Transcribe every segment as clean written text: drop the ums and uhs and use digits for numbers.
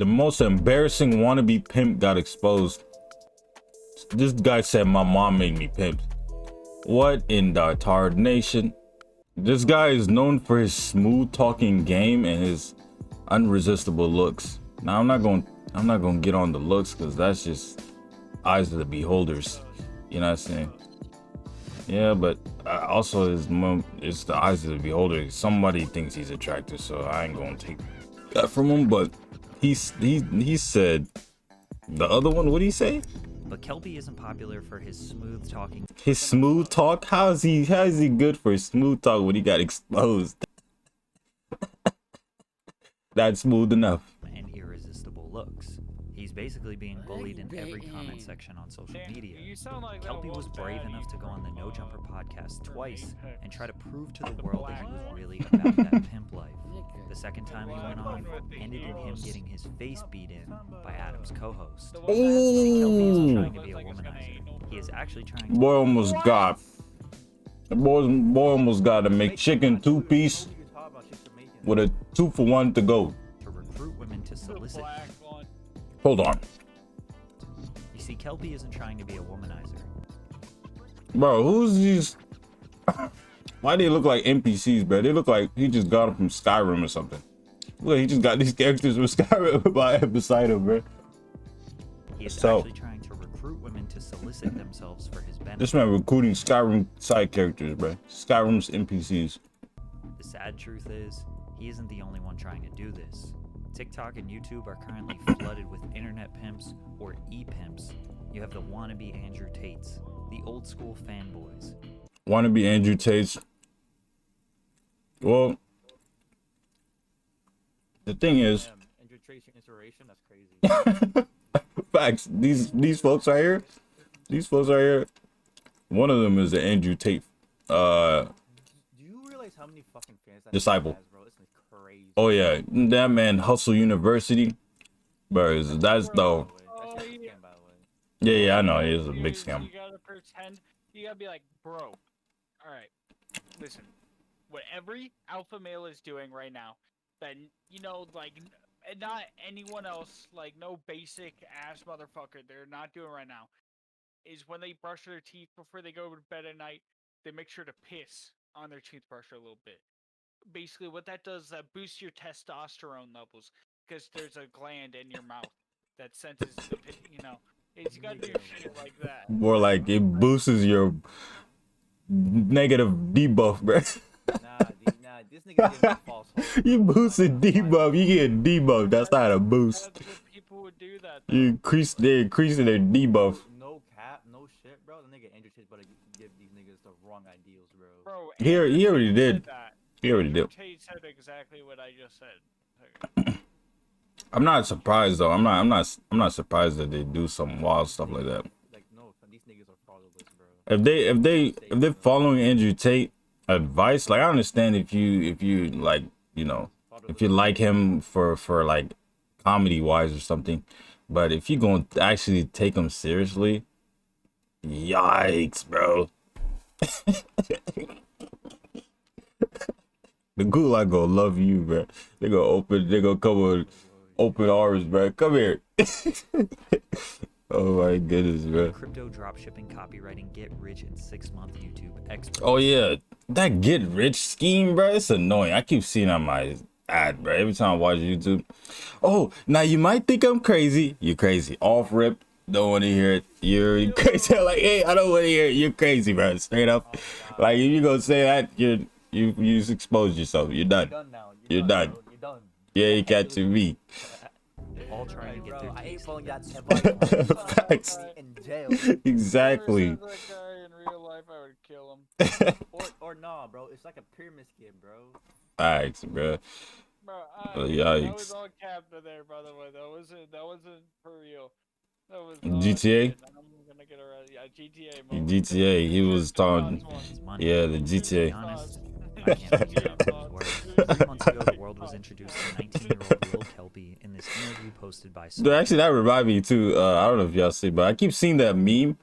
The most embarrassing wannabe pimp got exposed. This guy said my mom made me pimp. What in the tard nation? This guy is known for his smooth talking game and his unresistible looks. Now I'm not gonna get on the looks because that's just eyes of the beholders. You know what I'm saying? Yeah, but also it's the eyes of the beholder. Somebody thinks he's attractive, so I ain't gonna take that from him. But he said the other one. What did he say? But Kelpie isn't popular for his smooth talking. His smooth talk? How is he good for his smooth talk when he got exposed? That's smooth enough. And irresistible looks. He's basically being bullied in every comment section on social media. Kelpie was brave enough to go on the No Jumper podcast twice and try to prove to the world that he was really about that pimp life. The second time he went on ended in him getting his face beat in by Adam's co-host. Kelpie isn't trying to be a womanizer. He is actually trying to... Boy almost got to make chicken 2-piece with a 2-for-1 to go. To recruit women to solicit. Hold on. You see, Kelpie isn't trying to be a womanizer. Bro, who's these? Why they look like NPCs, bro? They look like he just got them from Skyrim or something. Look, he just got these characters from Skyrim beside him, bro. He is actually trying to recruit women to solicit themselves for his benefit. This man recruiting Skyrim side characters, bro. Skyrim's NPCs. The sad truth is, he isn't the only one trying to do this. TikTok and YouTube are currently flooded with internet pimps or e-pimps. You have the wannabe Andrew Tates, the old school fanboys. Wannabe Andrew Tates. Well, the thing is, Andrew Tate's your inspiration. That's crazy. facts. These folks right here. One of them is the Andrew Tate. Do you realize how many fucking fans that Disciple. has, bro? It's like crazy. Oh yeah, that man Hustle University, bro. That's though. Yeah, I know it is a big scam. You gotta pretend. You gotta be like, bro. All right, listen. What every alpha male is doing right now, that like, not anyone else, like no basic ass motherfucker, they're not doing right now, is when they brush their teeth before they go to bed at night, they make sure to piss on their toothbrush a little bit. Basically, what that does, that boosts your testosterone levels, because there's a gland in your mouth that senses the it's got to do shit like that. More like it boosts your negative debuff, bro. Nah, this nigga gave me false hope. You boosted debuff, you get debuff. That's not a boost. That's what people would do that. Though. They're increasing their debuff. No cap, no shit, bro. The nigga Andrew Tate's about to give these niggas the wrong ideals, bro. He already did. He already did. Tate said exactly what I just said. I'm not surprised though. I'm not surprised that they do some wild stuff like that. Like no, these niggas are fatherless, bro. If they're following Andrew Tate advice, like I understand if you like, if you like him for like comedy wise or something, but if you're going to actually take him seriously, yikes, bro. The gulag gonna love you, bro. They gonna come with open arms, bro. Come here. Oh my goodness, bro. Crypto dropshipping, copywriting, get rich in 6-month YouTube expert. Oh yeah, that get rich scheme, bro. It's annoying. I keep seeing on my ad, bro. Every time I watch YouTube. Oh, now you might think I'm crazy. You're crazy. Off rip. Don't want to hear it. You're crazy. Like, hey, I don't want to hear it. You're crazy, bro. Straight up. Like, if you gonna say that, you just exposed yourself. You're done. You're done. You ain't catching me. All trying to get their I ain't taste. falling that Facts. in jail. Exactly. If I saw that guy in real life, I would kill him. or nah, bro. It's like a pyramid scheme, bro. Facts, bro. Bro, Yikes. that was all capped there, by the way. That wasn't for real. That was GTA? I'm gonna get around. Yeah, GTA. Mode. GTA. He was talking. His money. Yeah, the To be GTA. honest, I can't believe how this works. 3 months ago, the world was introduced to 19-year-old Lil Kelpie in this interview posted by. Dude, actually, that reminded me too. I don't know if y'all see, but I keep seeing that meme.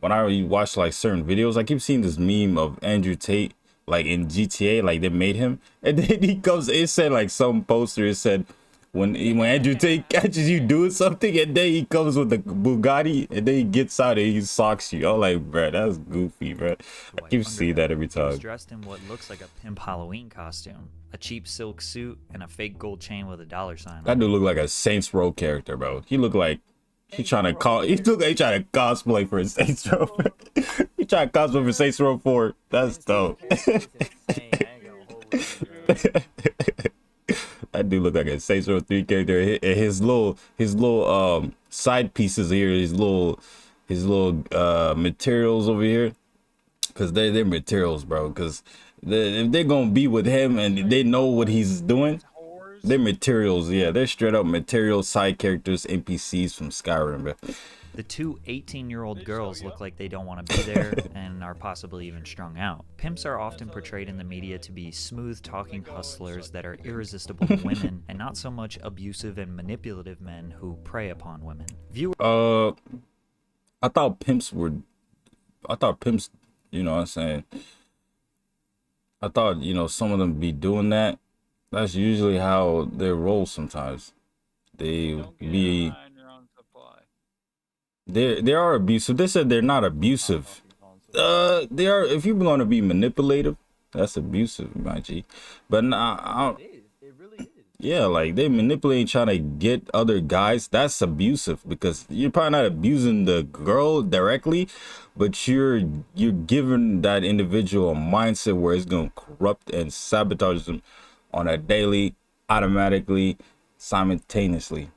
When I watch like certain videos, I keep seeing this meme of Andrew Tate like in GTA, like they made him, and then he comes. It said like some poster. It said, when Andrew Tate catches you doing something and then he comes with the Bugatti and then he gets out and he socks you. I'm like, bro, that's goofy, bro. I keep seeing that every He was time. dressed in what looks like a pimp Halloween costume, a cheap silk suit, and a fake gold chain with a $sign That on dude look like a Saints Row character, bro. He look like he trying to cosplay for Saints Row. He trying to cosplay for Saints Row 4. That's dope. That dude look like a Saints Row 3 character. His little side pieces here, his little materials over here, because they're materials, bro. Because if they're gonna be with him and they know what he's doing, they're materials. Yeah, they're straight up material side characters, NPCs from Skyrim, bro. The two 18-year-old girls look like they don't want to be there and are possibly even strung out. Pimps are often portrayed in the media to be smooth-talking hustlers that are irresistible to women and not so much abusive and manipulative men who prey upon women. I thought pimps, you know what I'm saying? I thought, some of them be doing that. That's usually how they roll sometimes. They be... They are abusive. They said they're not abusive. They are. If you're going to be manipulative, that's abusive, my G. But nah, It really is. yeah, like they manipulate, trying to get other guys. That's abusive because you're probably not abusing the girl directly, but you're giving that individual a mindset where it's going to corrupt and sabotage them on a daily, automatically, simultaneously.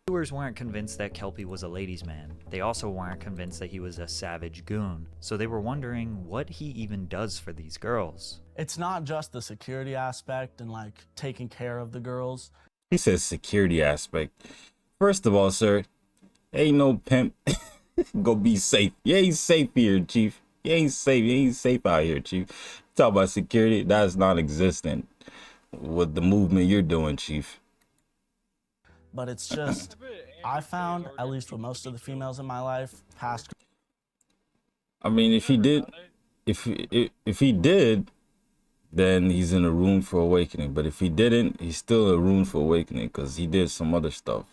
Viewers weren't convinced that Kelpie was a ladies' man. They also weren't convinced that he was a savage goon. So they were wondering what he even does for these girls. It's not just the security aspect and like taking care of the girls. He says security aspect. First of all, sir, ain't no pimp go be safe. You ain't safe here, Chief. You ain't safe. You ain't safe out here, Chief. Talk about security, that's non-existent with the movement you're doing, Chief. But it's just, I found, at least with most of the females in my life, past. I mean, if he did, then he's in a room for awakening. But if he didn't, he's still in a room for awakening because he did some other stuff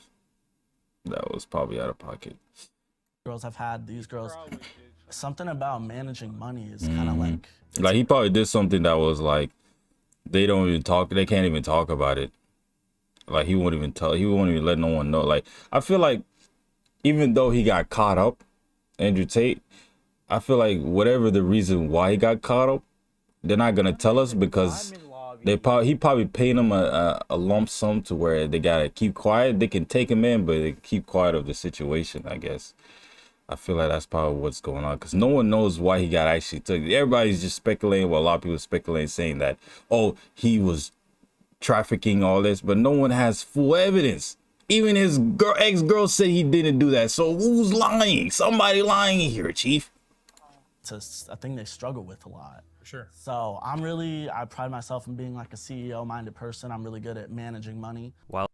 that was probably out of pocket. Girls I've had, these girls, something about managing money is kind of like he probably did something that was like, they can't even talk about it. Like he won't even let no one know. Like I feel like even though he got caught up, Andrew Tate, I feel like whatever the reason why he got caught up, they're not gonna tell us because he probably paid them a lump sum to where they gotta keep quiet. They can take him in, but they keep quiet of the situation, I guess. I feel like that's probably what's going on because no one knows why he got actually took. Everybody's just speculating. Well, a lot of people speculating, saying that, oh, he was trafficking, all this, but no one has full evidence. Even his ex-girl said he didn't do that. So who's lying? Somebody lying here, Chief. It's a thing they struggle with a lot. Sure. So I pride myself in being like a CEO-minded person. I'm really good at managing money. While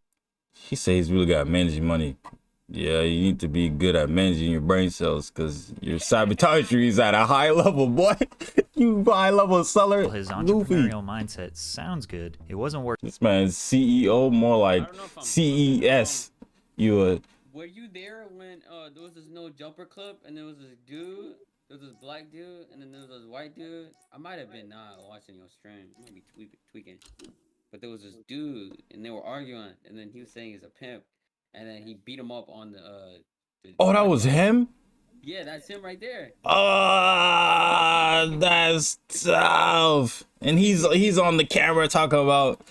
He says he's really good at managing money. Yeah, you need to be good at managing your brain cells because your sabotage is at a high level, boy. You high level seller. his Goofy. entrepreneurial mindset sounds good, it wasn't working. This man's CEO, more like CES. Were you there when there was this no jumper club and there was this dude, there was this black dude, and then there was this white dude? I might have been not watching your stream, I might be tweaking. But there was this dude and they were arguing, and then he was saying he's a pimp, and then he beat him up on the Oh, that was him? Yeah, that's him right there. That's tough. And he's on the camera talking about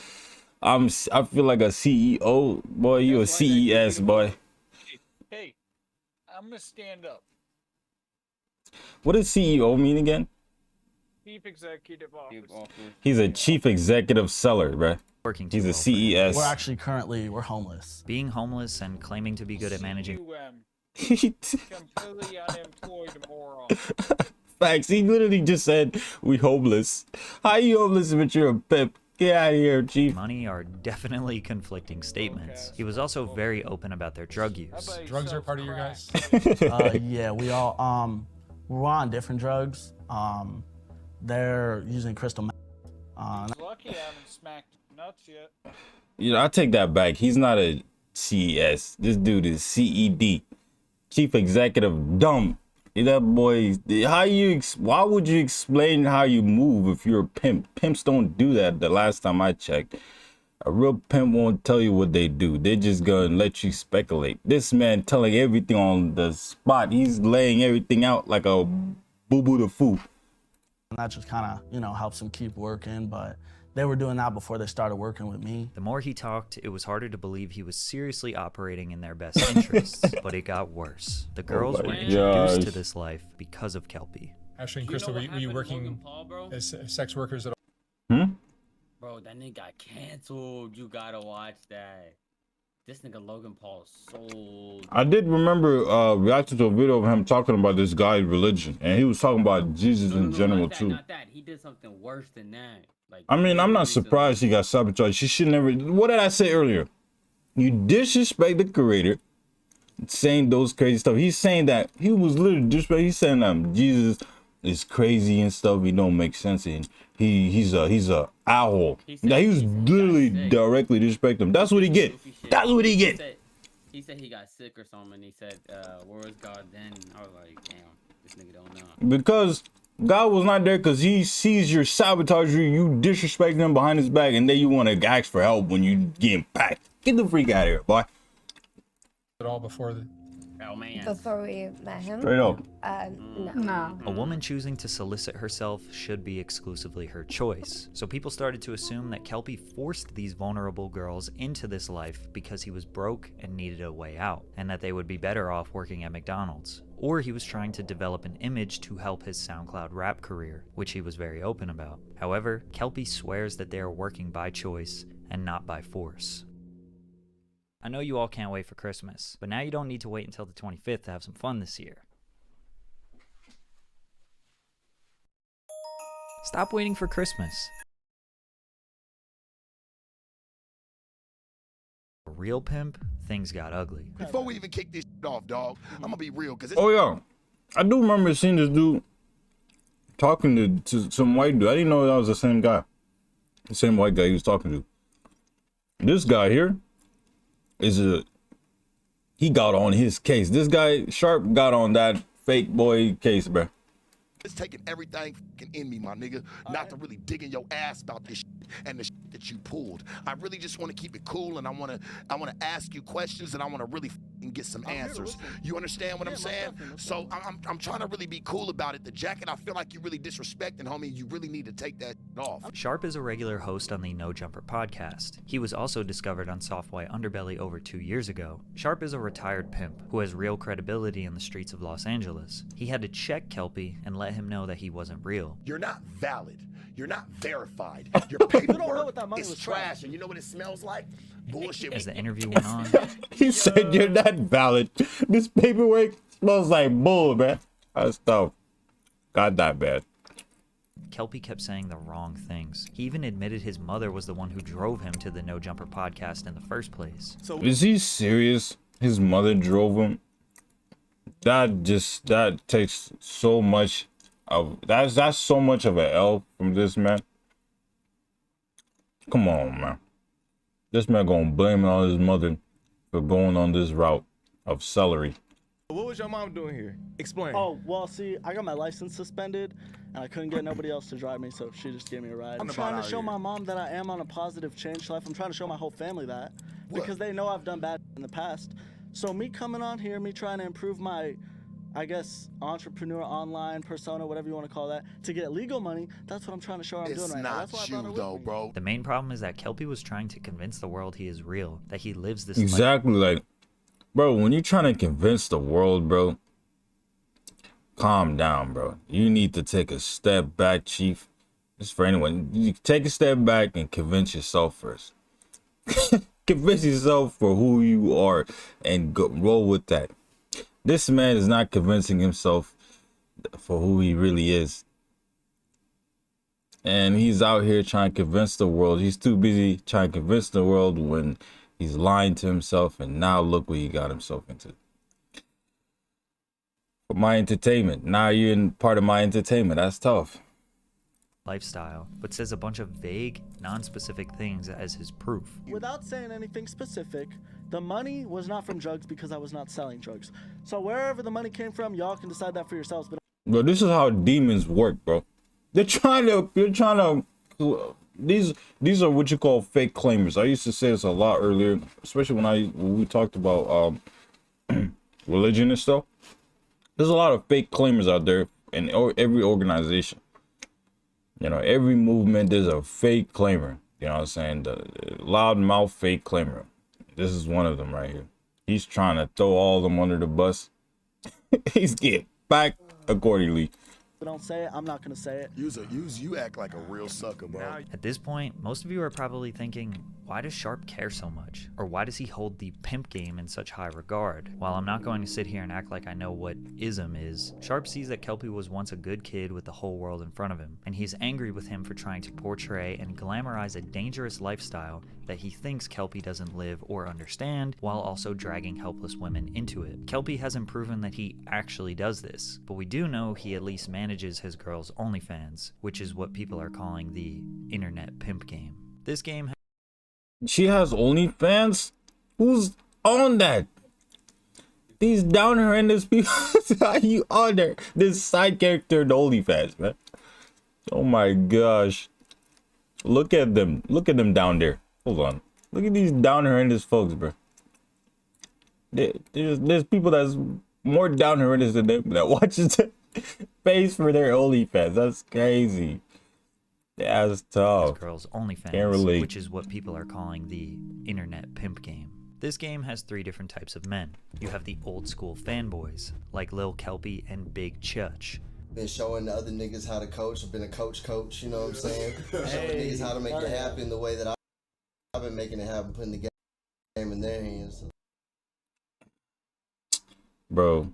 I feel like a CEO, boy. You a CES, boy. Hey, I'm gonna stand up. What does CEO mean again? Chief Executive Officer. He's a chief executive seller, bruh. Working He's too a well for him. CES. We're actually we're homeless. Being homeless and claiming to be good at managing Completely unemployed moron. Facts. He literally just said we homeless. How you homeless if you're a pimp? Get out of here, Chief. money are definitely conflicting statements. He was also very open about their drug use. Drugs are part of your guys? Yeah, we all we're on different drugs. They're using crystal meth. Lucky I haven't smacked nuts yet. You know, I take that back. He's not a CES. This dude is CED, Chief Executive Dumb. That boy, why would you explain how you move if you're a pimp? Pimps don't do that. The last time I checked, a real pimp won't tell you what they do. They're just gonna let you speculate. This man telling everything on the spot. He's laying everything out like a boo-boo the foo. And that just kind of, you know, helps him keep working, but they were doing that before they started working with me. The more he talked, it was harder to believe he was seriously operating in their best interests, but it got worse. The girls were introduced to this life because of Kelpie. Ashley and Crystal, were you working as sex workers at all? Bro, that nigga got canceled. You gotta watch that. This nigga Logan Paul is so... I did remember reacting to a video of him talking about this guy's religion, and he was talking about Jesus in general, not that, too. Not that. He did something worse than that. Like, I mean, I'm not surprised he got sabotaged. He should never... What did I say earlier? You disrespect the creator, saying those crazy stuff. He's saying that he was literally disrespecting. He's saying Jesus is crazy and stuff. He don't make sense. And he's a owl. Now he was literally directly disrespecting him. That's what he get. That's what he get. He said he got sick or something. And he said, "Where was God then?" I was like, "Damn, this nigga don't know." Because God was not there, because he sees your sabotage you disrespect him behind his back, and then you want to ask for help when you getting packed. Get the freak out of here, boy. At all before the... Oh man. Before we met him? Straight up. No. A woman choosing to solicit herself should be exclusively her choice. So people started to assume that Kelpie forced these vulnerable girls into this life because he was broke and needed a way out, and that they would be better off working at McDonald's. Or he was trying to develop an image to help his SoundCloud rap career, which he was very open about. However, Kelpie swears that they are working by choice and not by force. I know you all can't wait for Christmas, but now you don't need to wait until the 25th to have some fun this year. Stop waiting for Christmas. A real pimp, things got ugly. Before we even kick this off, dog, I'm gonna be real, cause oh yeah, I do remember seeing this dude talking to some white dude. I didn't know that was the same guy, the same white guy he was talking to. This guy here he got on his case. This guy Sharp got on that fake boy case, bro. It's taking everything in me, my nigga, not to really dig in your ass about this shit and the shit that you pulled. I really just want to keep it cool, and I want to ask you questions, and I want to really get some answers. You understand what I'm saying? So I'm trying to really be cool about it. The jacket, I feel like you really disrespecting, homie. You really need to take that off. Sharp is a regular host on the No Jumper podcast. He was also discovered on Soft White Underbelly over 2 years ago. Sharp is a retired pimp who has real credibility in the streets of Los Angeles. He had to check Kelpie and let him know that he wasn't real. You're not valid. You're not verified. Your paperwork is trash, and you know what it smells like? Bullshit. As the interview went on, he said you're not valid. This paperwork smells like bull, man. That's tough. Got that bad. Kelpie kept saying the wrong things. He even admitted his mother was the one who drove him to the No Jumper podcast in the first place. So is he serious? His mother drove him? That takes so much of that's so much of an L from this man. Come on, man. This man gonna blame it on his mother for going on this route of celery. What was your mom doing here? Explain. Oh, well, see, I got my license suspended, and I couldn't get nobody else to drive me, so she just gave me a ride. I'm trying to show my mom that I am on a positive change life. I'm trying to show my whole family that, because they know I've done bad in the past. So me coming on here, me trying to improve my, I guess, entrepreneur online persona, whatever you want to call that, to get legal money, that's what I'm trying to show I'm doing right now. That's why I brought her with me. Bro. The main problem is that Kelpie was trying to convince the world he is real, that he lives this exactly life. Like, bro, when you're trying to convince the world, bro, calm down, bro. You need to take a step back, Chief. It's for anyone. You take a step back and convince yourself first. Convince yourself for who you are and roll with that. This man is not convincing himself for who he really is. And he's out here trying to convince the world. He's too busy trying to convince the world when he's lying to himself. And now look what he got himself into. For my entertainment. Now you're in part of my entertainment. That's tough. lifestyle, but says a bunch of vague, non-specific things as his proof. Without saying anything specific, the money was not from drugs because I was not selling drugs. So wherever the money came from, y'all can decide that for yourselves. But Bro, this is how demons work, bro. They're trying to these are what you call fake claimers. I used to say this a lot earlier, especially when we talked about religion and stuff. There's a lot of fake claimers out there in every organization. You know, every movement, there's a fake claimer. You know what I'm saying? The loudmouth fake claimer. This is one of them right here. He's trying to throw all of them under the bus. He's getting back accordingly. don't say it, I'm not gonna say it. You act like a real sucker, bro. At this point, most of you are probably thinking, why does Sharp care so much? Or why does he hold the pimp game in such high regard? While I'm not going to sit here and act like I know what ism is, Sharp sees that Kelpie was once a good kid with the whole world in front of him, and he's angry with him for trying to portray and glamorize a dangerous lifestyle that he thinks Kelpie doesn't live or understand, while also dragging helpless women into it. Kelpie hasn't proven that he actually does this, but we do know he at least manages his girl's OnlyFans, which is what people are calling the internet pimp game. This game She has OnlyFans? Who's on that? These down horrendous people. Are you on there? This side character in OnlyFans, man. Oh my gosh. Look at them. Look at them down there. Hold on. Look at these down horrendous folks, bro. There's people that's more down horrendous than them that watches it. Pays for their OnlyFans. That's crazy. That's tough. Girls OnlyFans, which is what people are calling the internet pimp game. This game has three different types of men. You have the old school fanboys, like Lil Kelpie and Big Chutch. Been showing the other niggas how to coach. I've been a coach, you know what I'm saying? Showing niggas how to make it happen the way that I've been making it happen, putting the game in their hands. Bro.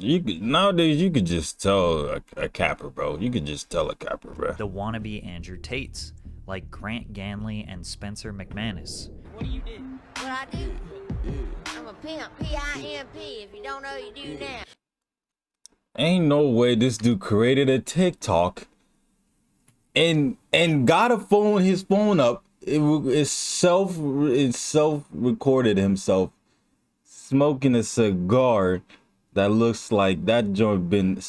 Nowadays you could just tell a capper, bro. You could just tell a capper, bro. The wannabe Andrew Tates, like Grant Ganley and Spencer McManus. What do you do? What I do? I'm a pimp, P-I-M-P. If you don't know, you do now. Ain't no way this dude created a TikTok and got his phone up. It self recorded himself smoking a cigar that looks like that joint been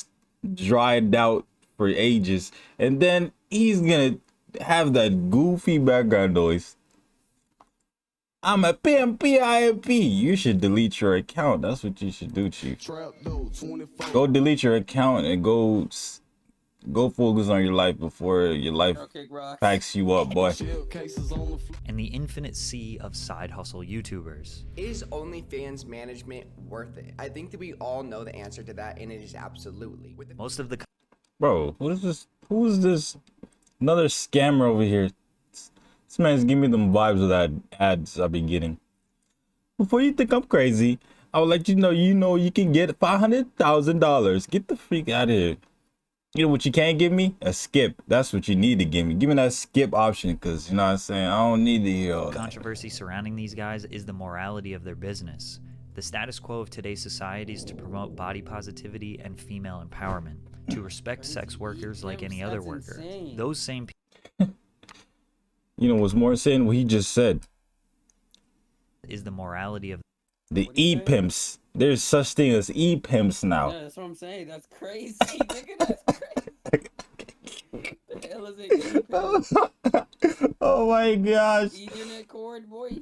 dried out for ages, and then he's gonna have that goofy background noise. I'm a pimp, P-I-M-P. You should delete your account. That's what you should do, Chief. Go delete your account and go focus on your life before your life packs you up, boy. And the infinite sea of side hustle YouTubers. Is OnlyFans management worth it? I think that we all know the answer to that, and it is absolutely. Most of the Bro, what is this? Who is this? Another scammer over here. This man's giving me them vibes of that ads I've been getting. Before you think I'm crazy, I would let you know you can get $500,000. Get the freak out of here. You know what you can't give me? A skip. That's what you need to give me. Give me that skip option, because, you know what I'm saying, I don't need to hear all that. Controversy surrounding these guys is the morality of their business. The status quo of today's society is to promote body positivity and female empowerment, to respect sex workers like any other worker. Those same people... You know what's more insane? What he just said. Is the morality of the e-pimps. There's such thing as e-pimps now. Yeah, that's what I'm saying. That's crazy. Nigga, that's crazy. The hell is it? Oh my gosh. Ethernet cord, boy.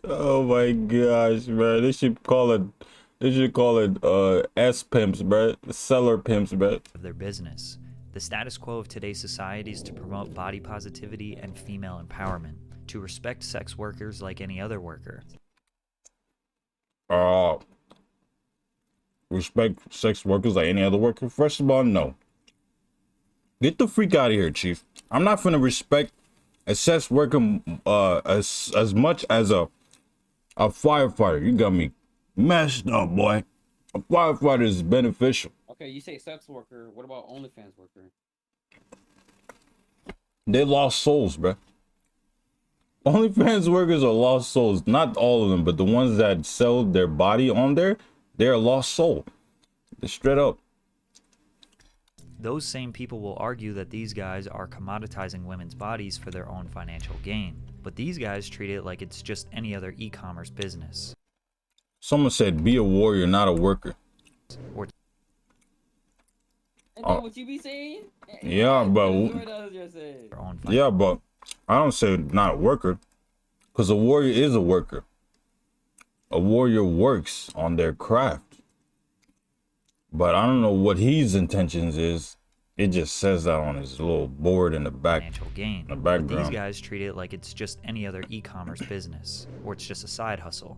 Oh my gosh, man. They should call it S-pimps, bro. Seller pimps, bro. Of their business. The status quo of today's society is to promote body positivity and female empowerment, to respect sex workers like any other worker. Respect sex workers like any other worker? First of all, no. Get the freak out of here, Chief. I'm not gonna respect a sex worker as much as a firefighter. You got me messed up, boy. A firefighter is beneficial. Okay, you say sex worker. What about OnlyFans worker? They lost souls, bro. OnlyFans workers are lost souls. Not all of them, but the ones that sell their body on there, they're a lost soul. Just straight up. Those same people will argue that these guys are commoditizing women's bodies for their own financial gain. But these guys treat it like it's just any other e-commerce business. Someone said, be a warrior, not a worker. Or Ain't that what you be saying? Yeah, but yeah, but I don't say not a worker, because a warrior is a worker. A warrior works on their craft. But I don't know what his intentions is. It just says that on his little board in the back. Financial gain. The background. But these guys treat it like it's just any other e-commerce business, or it's just a side hustle.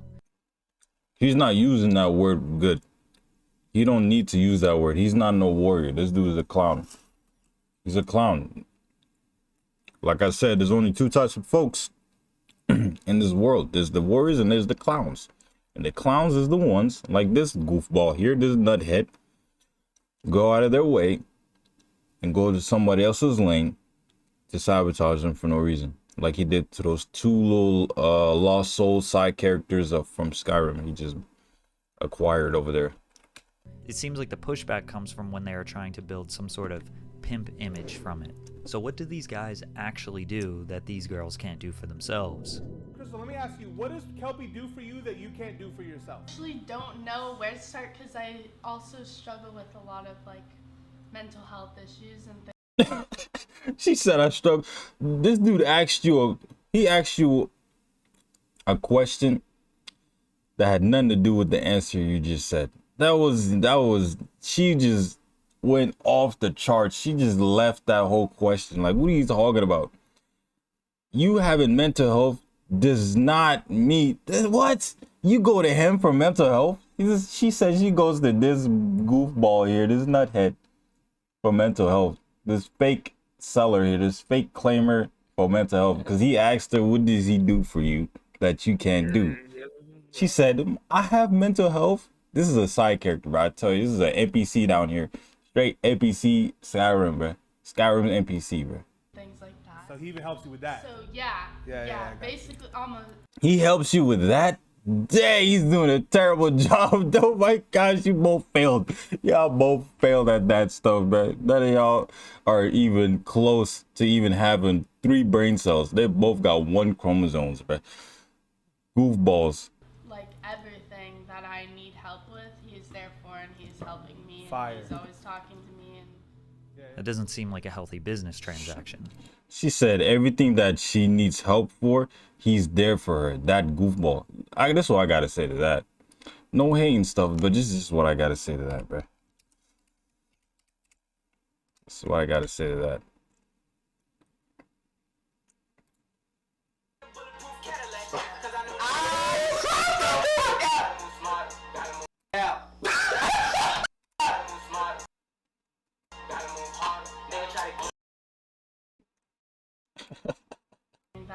He's not using that word good. He don't need to use that word. He's not no warrior. This dude is a clown. He's a clown. Like I said, there's only two types of folks in this world. There's the warriors and there's the clowns. And the clowns is the ones like this goofball here, this nuthead, go out of their way and go to somebody else's lane to sabotage them for no reason. Like he did to those two little lost soul side characters from Skyrim he just acquired over there. It seems like the pushback comes from when they are trying to build some sort of pimp image from it. So what do these guys actually do that these girls can't do for themselves? Crystal, let me ask you, what does Kelpie do for you that you can't do for yourself? I actually don't know where to start because I also struggle with a lot of like mental health issues and things. She said I struggle. This dude asked you a question that had nothing to do with the answer you just said. That was she just went off the charts. She just left that whole question. Like, what are you talking about? You having mental health does not mean what? You go to him for mental health? She said she goes to this goofball here, this nuthead, for mental health. This fake seller here, this fake claimer for mental health, because he asked her, what does he do for you that you can't do? She said, I have mental health. This is a side character, bro. I tell you, this is an NPC down here. Straight NPC Skyrim, bro. Skyrim NPC, bro. Things like that. So he even helps you with that. So yeah. Basically, He helps you with that? Dang, he's doing a terrible job. Oh my gosh, you both failed. Y'all both failed at that stuff, bro. None of y'all are even close to even having 3 brain cells. They both got 1 chromosomes, bro. Goofballs. like everything that I need help with, he's there for and he's helping me. Fire. And he's always talking to me and That doesn't seem like a healthy business transaction. She said everything that she needs help for, he's there for her. That goofball. That's what I gotta say to that. No hating stuff, but this is what I gotta say to that, bro. That's what I gotta say to that.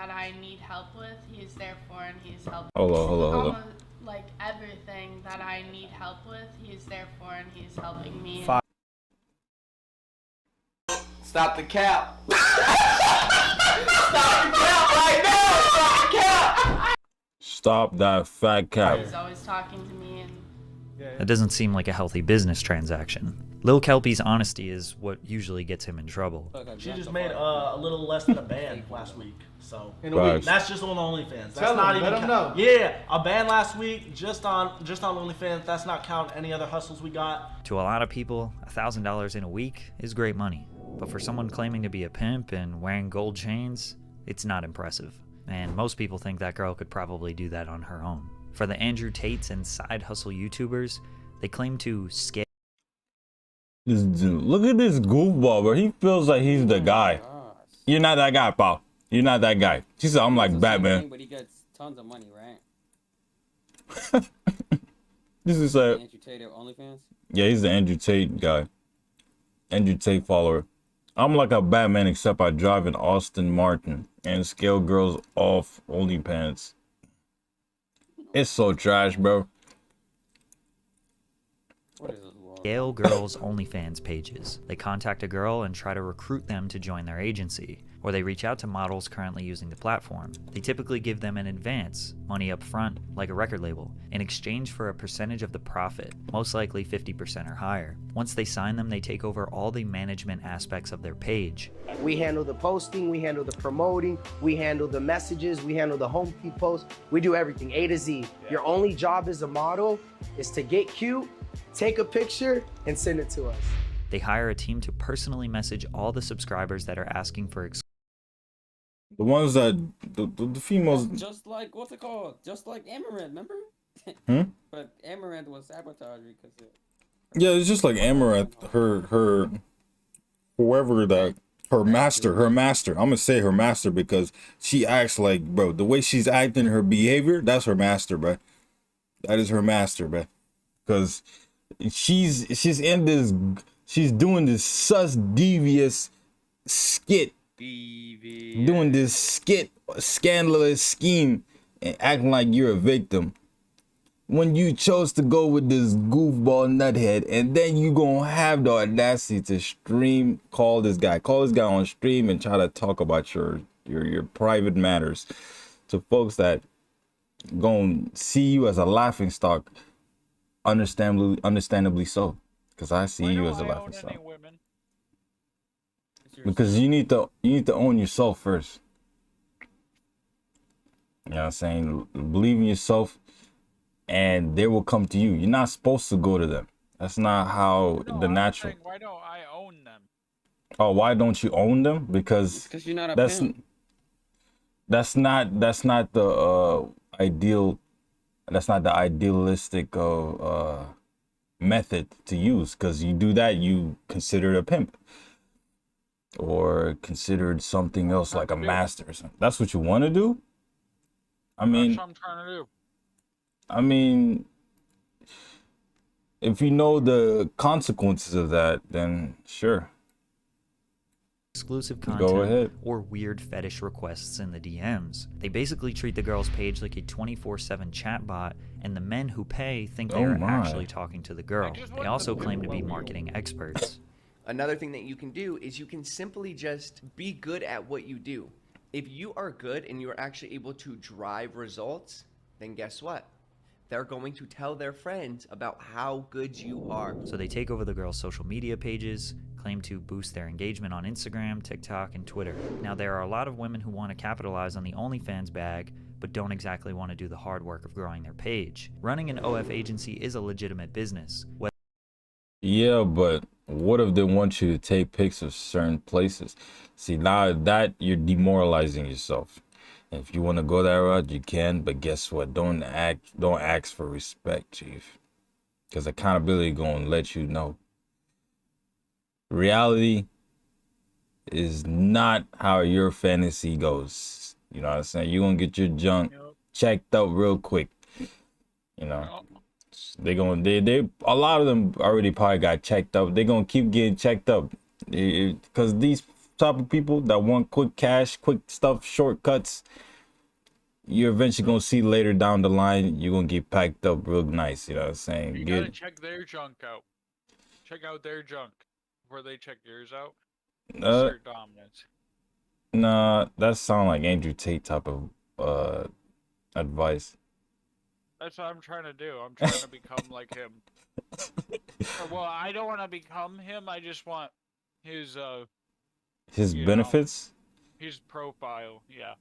that I need help with, he's there for and he's helping. Hold on. Almost like everything that I need help with, he's there for and he's helping me. Stop the cap. Stop the cap right now. Stop the cap. Stop that fat cap. He's always talking to me and That doesn't seem like a healthy business transaction. Lil Kelpie's honesty is what usually gets him in trouble. She just made a little less than a ban last week, so In a week. that's just on OnlyFans. That's Tell not them, even let them know. Yeah, a ban last week just on OnlyFans. That's not counting any other hustles we got. To a lot of people, $1,000 in a week is great money. But for someone claiming to be a pimp and wearing gold chains, it's not impressive. And most people think that girl could probably do that on her own. For the Andrew Tates and side hustle YouTubers, they claim to scale. This dude, look at this goofball, bro. He feels like he's the guy. You're not that guy, pal. You're not that guy. She said, I'm like Batman. But he gets tons of money, right? This is like, Andrew Tate of OnlyFans? yeah, he's the Andrew Tate guy. Andrew Tate follower. I'm like a Batman, except I drive an Austin Martin and scale girls off OnlyFans. It's so trash, bro. Scale girls' OnlyFans pages. They contact a girl and try to recruit them to join their agency. or they reach out to models currently using the platform. They typically give them an advance, money up front, like a record label, in exchange for a percentage of the profit, most likely 50% or higher. Once they sign them, they take over all the management aspects of their page. We handle the posting, we handle the promoting, we handle the messages, we handle the home feed posts. We do everything, A to Z. Your only job as a model is to get cute, take a picture, and send it to us. They hire a team to personally message all the subscribers that are asking for the ones that the females. Just like what's it called? Just like Amaranth, remember? But Amaranth was sabotaged because Yeah, it's just like Amaranth. Her whoever that her master. I'm gonna say her master because she acts like, bro, the way she's acting, her behavior, that's her master, bro. That is her master, bro. Because she's in this. She's doing this sus devious skit. Doing this skit, scandalous scheme, and acting like you're a victim. When you chose to go with this goofball nuthead, and then you gonna have the audacity to call this guy on stream and try to talk about your private matters to folks that gonna see you as a laughingstock. Understandably so, because I see you as a laughingstock. Because you need to own yourself first. You know what I'm saying? Believe in yourself and they will come to you. You're not supposed to go to them. That's not how the natural. Why don't I own them? Oh, why don't you own them? Because you're not a pimp. That's not the ideal. That's not the idealistic method to use. Because you do that, you consider it a pimp. Or considered something else like a master or something. That's what you want to do? I mean, That's what I'm trying to do. I mean, if you know the consequences of that, then sure. Exclusive Go content ahead. or weird fetish requests in the DMs. They basically treat the girl's page like a 24/7 chatbot, and the men who pay think they Oh are my. actually talking to the girl. They also claim to be marketing experts. Another thing that you can do is you can simply just be good at what you do. If you are good and you're actually able to drive results, then guess what? They're going to tell their friends about how good you are. So they take over the girls' social media pages, claim to boost their engagement on Instagram, TikTok, and Twitter. Now, there are a lot of women who want to capitalize on the OnlyFans bag, but don't exactly want to do the hard work of growing their page. Running an OF agency is a legitimate business. Yeah, but what if they want you to take pics of certain places? See, now that you're demoralizing yourself. If you want to go that route, you can, but guess what? Don't ask for respect, Chief. Because accountability gonna let you know. Reality is not how your fantasy goes. You know what I'm saying? You're gonna get your junk checked out real quick. You know. They a lot of them already probably got checked up. They're gonna keep getting checked up. Because these type of people that want quick cash, quick stuff, shortcuts, you're eventually gonna see later down the line, you're gonna get packed up real nice. You know what I'm saying? You gotta check their junk out. Check out their junk before they check yours out. Assert dominance. Nah, that sound like Andrew Tate type of advice. That's what I'm trying to do. I'm trying to become like him. Well, I don't want to become him. I just want his benefits. His profile, yeah.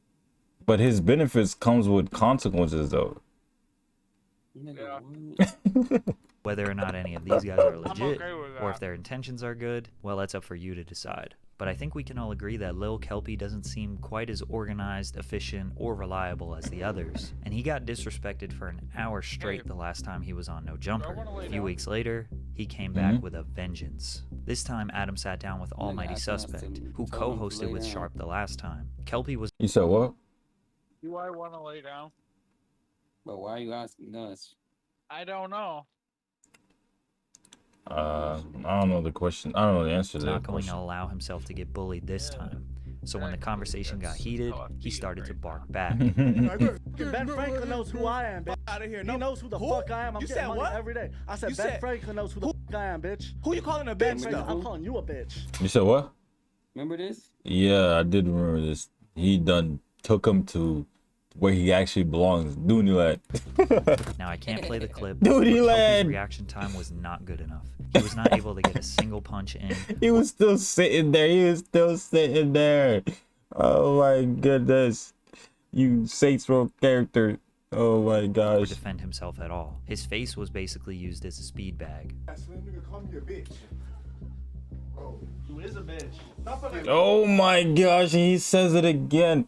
But his benefits comes with consequences, though. Yeah. Whether or not any of these guys are legit, or if their intentions are good, well, that's up for you to decide. But I think we can all agree that Lil Kelpie doesn't seem quite as organized, efficient, or reliable as the others. And he got disrespected for an hour straight the last time he was on No Jumper. A few weeks later, he came back with a vengeance. This time, Adam sat down with Almighty Suspect, who co-hosted with Sharp the last time. Kelpie was— You said what? Do I want to lay down? But why are you asking us? I don't know. I don't know the question. I don't know the answer to that not going question. to allow himself to get bullied this time. So when the conversation got heated, he started to bark back. Ben Franklin knows who I am, bitch. Out of here. He knows who the fuck I am. I'm getting money every day. I said Ben Franklin knows who the fuck I am, bitch. Who you calling a bitch? I'm calling you a bitch. You said what? Remember this? Yeah, I did remember this. He done took him to where he actually belongs, Dooneyland. Now I can't play the clip, Duty but Kelpie's lad. reaction time was not good enough. He was not able to get a single punch in. He was still sitting there. He was still sitting there. Oh my goodness. You Saints Row character. Oh my Or gosh. defend himself at all. His face was basically used as a speed bag. Who is a bitch? Oh my gosh, he says it again.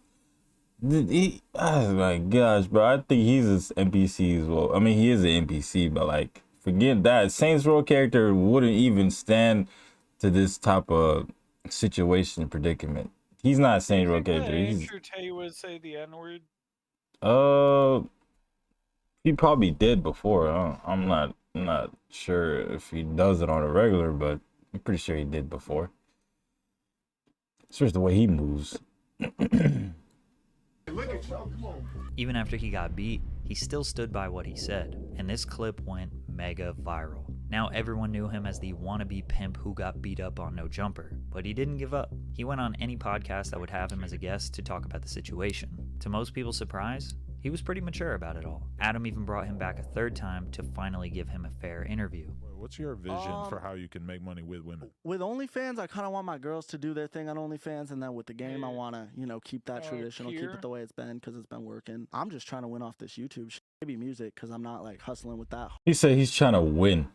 Oh my gosh, bro. I think he's an NPC as well. I mean, he is an NPC, but like, forget that. Saints Row character wouldn't even stand to this type of situation predicament. He's not a Saints Row character. He's Andrew Tate would say the N-word. he probably did before. I'm not sure if he does it on a regular, but I'm pretty sure he did before. Especially the way he moves. Even after he got beat, he still stood by what he said, and this clip went mega viral. Now everyone knew him as the wannabe pimp who got beat up on No Jumper, but he didn't give up. He went on any podcast that would have him as a guest to talk about the situation. To most people's surprise, he was pretty mature about it all. Adam even brought him back a third time to finally give him a fair interview. What's your vision for how you can make money with women? With OnlyFans, I kind of want my girls to do their thing on OnlyFans, and then with the game, I want to, you know, keep that traditional, keep it the way it's been, because it's been working. I'm just trying to win off this YouTube shit. Maybe music, because I'm not like hustling with that. He said he's trying to win.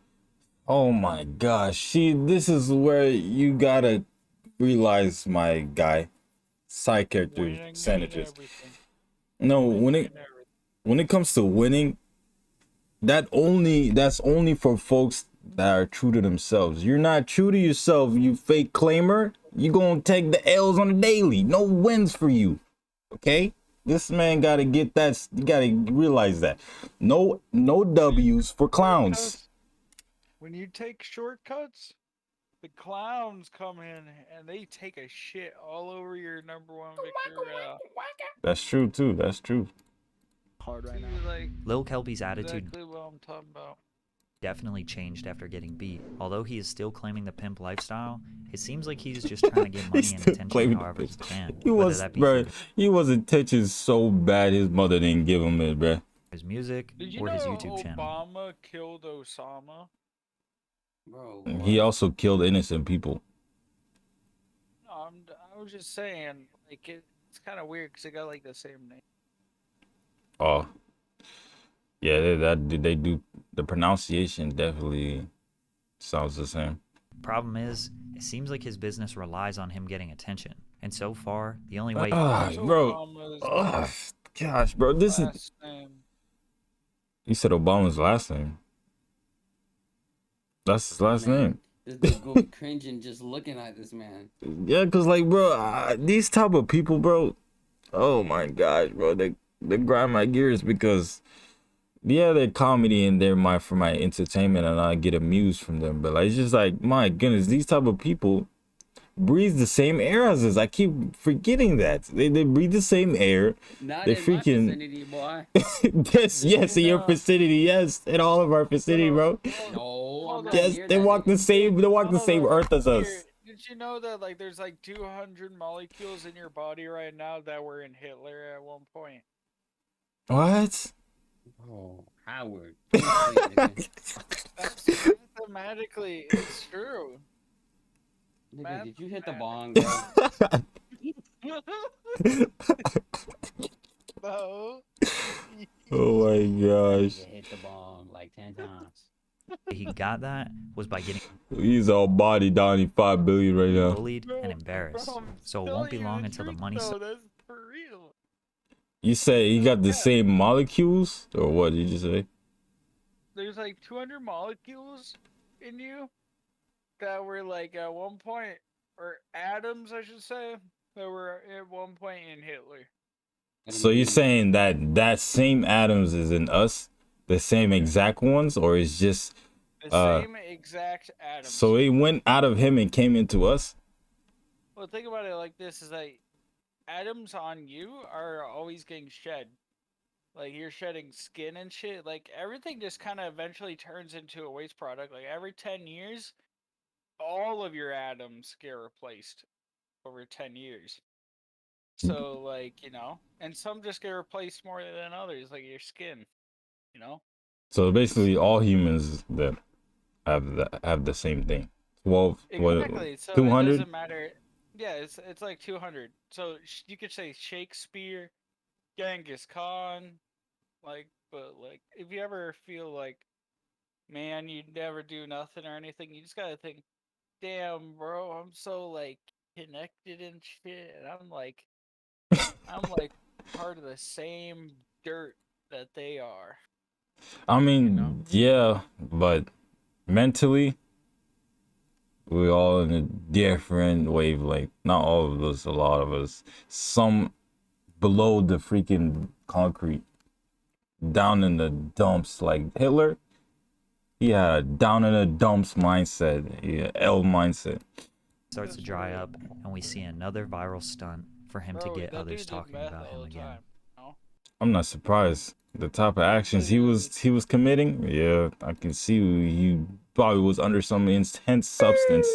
Oh my gosh. See, this is where you gotta realize, my guy, side character percentages. No, when it comes to winning, that's only for folks that are true to themselves. You're not true to yourself, you fake claimer. You gonna take the L's on the daily. No wins for you. Okay? This man gotta get that. You gotta realize that. No W's for clowns. When you take shortcuts, the clowns come in and they take a shit all over your number one victory. That's true too. That's true. Hard right now. Like, Lil Kelpie's attitude exactly what I'm talking about. definitely changed after getting beat. Although he is still claiming the pimp lifestyle, it seems like he's just trying to get money and attention however he can. He was, bro. He was attention so bad his mother didn't give him it, bro. His music or his YouTube channel. Obama killed Osama? Bro. He also killed innocent people. No, I was just saying, like, it's kind of weird because they got like the same name. Oh, yeah, they do. The pronunciation definitely sounds the same. Problem is, it seems like his business relies on him getting attention, and so far, the only way. Bro. Gosh, bro, this is. He said Obama's last name. That's his last name. This dude go cringing just looking at this man. Yeah, cause like, bro, these type of people, bro. Oh my gosh, bro, they grind my gears because, yeah, they're comedy and they're for my entertainment and I get amused from them. But like, it's just like, my goodness, these type of people breathe the same air as us. I keep forgetting that they breathe the same air. Not they in freaking my vicinity, boy. yes, in your vicinity, yes, in all of our vicinity, bro. No, yes, they walk the same. They walk the same earth as us. Did you know that like there's like 200 molecules in your body right now that were in Hitler at one point? What? Oh, Howard. Mathematically, it's true. Nigga, did you hit the bong, bro? No. Oh my gosh. You hit the bong like 10 times. He got that was by getting He's all body down. He 5 billion right now. bullied and embarrassed. So it won't be long until the money. No, that's for real. You say he got the same molecules, or what did you say? There's like 200 molecules in you that were like at one point, or atoms, I should say, that were at one point in Hitler. So you're saying that same atoms is in us, the same exact ones, or is just the same exact atoms? So it went out of him and came into us. Well, think about it like this: is like atoms on you are always getting shed. Like you're shedding skin and shit. Like everything just kind of eventually turns into a waste product. Like every 10 years, all of your atoms get replaced. over 10 years. So like, you know, and some just get replaced more than others, like your skin, you know. So basically, all humans that have the same thing. 12, Exactly. what, So 200? it doesn't matter. Yeah, it's like 200. So you could say Shakespeare, Genghis Khan, like, but like if you ever feel like, man, you'd never do nothing or anything, you just gotta think, damn, bro, I'm so like connected and shit, and I'm like part of the same dirt that they are. I mean, yeah, but mentally, we're all in a different wavelength. Not all of us, a lot of us. Some below the freaking concrete, down in the dumps, like Hitler. He had a down in the dumps mindset, yeah, L mindset. Starts to dry up, and we see another viral stunt for him to get others talking about him again. I'm not surprised. The type of actions he was committing, yeah, I can see he probably was under some intense substance.